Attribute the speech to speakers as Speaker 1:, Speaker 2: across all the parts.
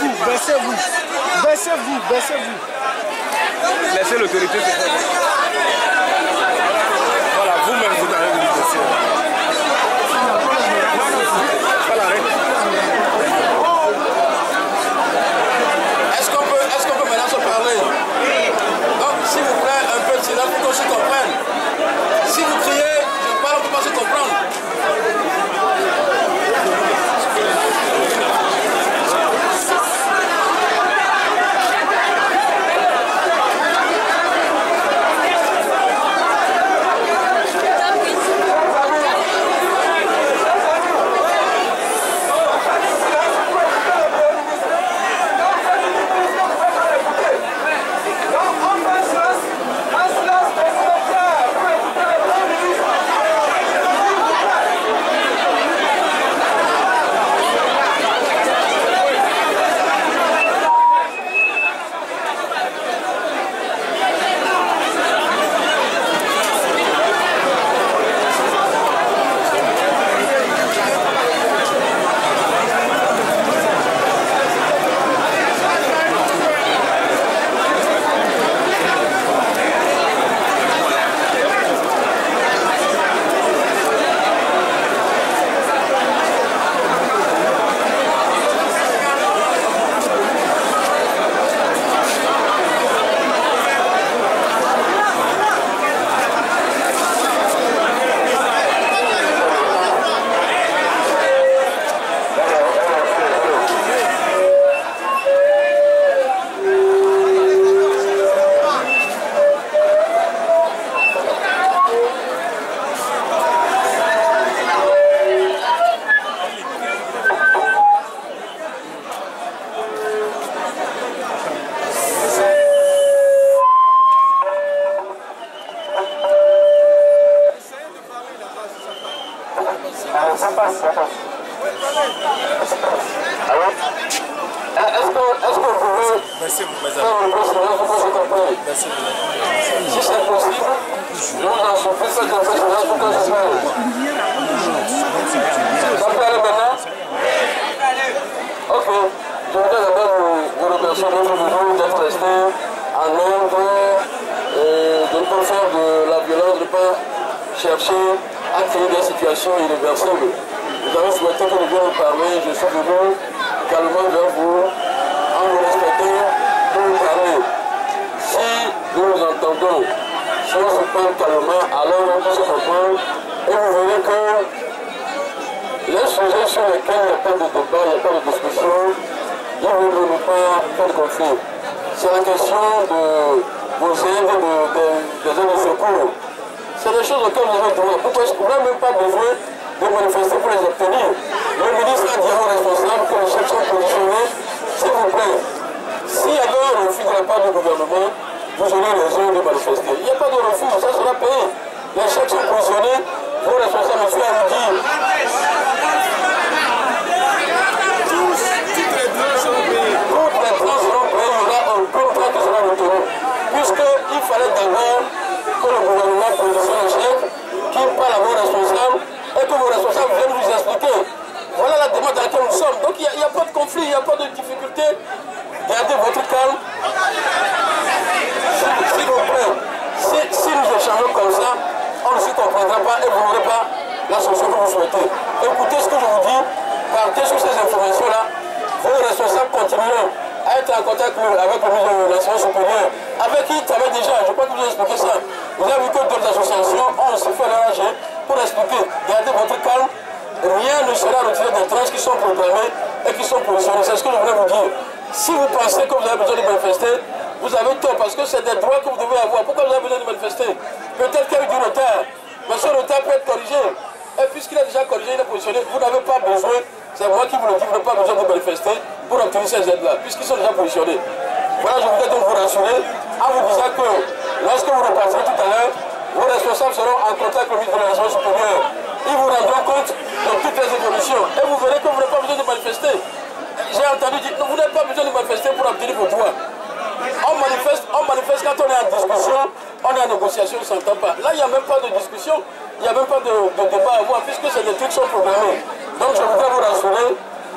Speaker 1: baissez-vous, baissez-vous. Baissez-vous, baissez-vous.
Speaker 2: Laissez l'autorité se faire. Voilà, vous-même, vous avez voulu baisser. Voilà,
Speaker 3: Est-ce qu'on peut maintenant se parler? Donc, s'il vous plaît, un peu de silence pour qu'on se comprenne. Si vous criez, je parle, on ne peut pas se comprendre.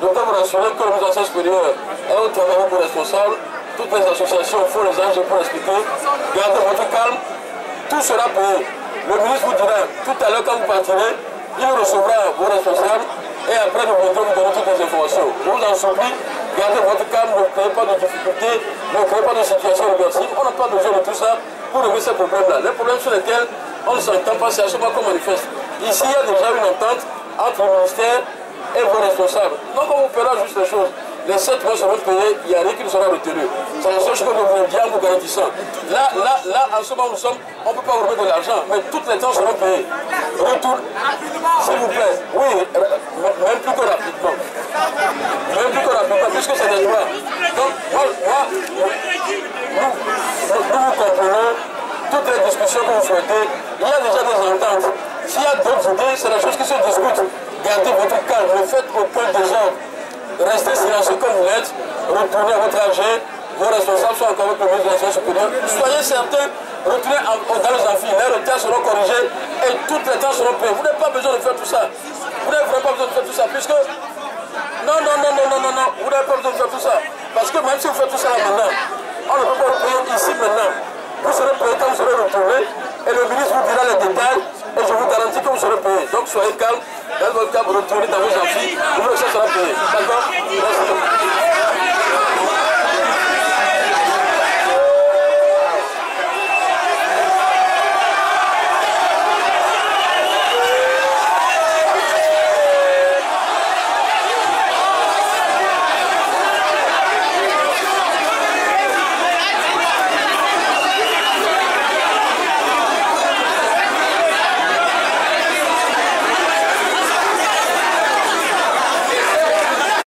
Speaker 3: Je peux vous rassurer que l'administration supérieure est au travail pour responsable. Toutes les associations font les âges pour expliquer. Gardez votre calme, tout sera payé. Le ministre vous dira tout à l'heure quand vous partirez, il recevra vos responsables et après nous viendrons vous donner toutes les informations. Je vous en supplie, gardez votre calme, ne créez pas de difficultés, ne créez pas de situation négative. On n'a pas besoin de tout ça pour régler ces problèmes-là. Les problèmes sur lesquels on ne s'entend pas, c'est à ce moment qu'on manifeste. Ici, il y a déjà une entente entre le ministère et vos responsables. Donc on vous fera juste les choses. Les 7 mois seront payés, il n'y a rien qui ne sera retenu. C'est la seule chose que nous vous disons en vous garantissant. Là, en ce moment où nous sommes, on ne peut pas vous remettre de l'argent, mais toutes les temps seront payés. Retour, s'il vous plaît. Oui, même plus que rapidement. Même plus que rapidement, puisque c'est des droits. Donc, nous vous comprenons toutes les discussions que vous souhaitez. Il y a déjà des ententes. S'il y a d'autres idées, c'est la chose qui se discute. Gardez votre calme, ne faites aucun désordre. Restez silencieux comme vous l'êtes, retournez à votre AG, vos responsables sont encore avec le ministre de l'Enseignement supérieur. Soyez certains, retournez dans les amphis, les retards seront corrigés et toutes les temps seront payés. Vous n'avez pas besoin de faire tout ça. Vous n'avez vraiment pas besoin de faire tout ça, puisque... Non, vous n'avez pas besoin de faire tout ça. Parce que même si vous faites tout ça là maintenant, on ne peut pas vous payer ici maintenant. Vous serez payé quand vous serez retourné et le ministre vous dira les détails et je vous garantis que vous serez payé. Donc soyez calme, dans votre cas, vous retournez dans vos amphis, vous le sera payé. D'accord? Merci.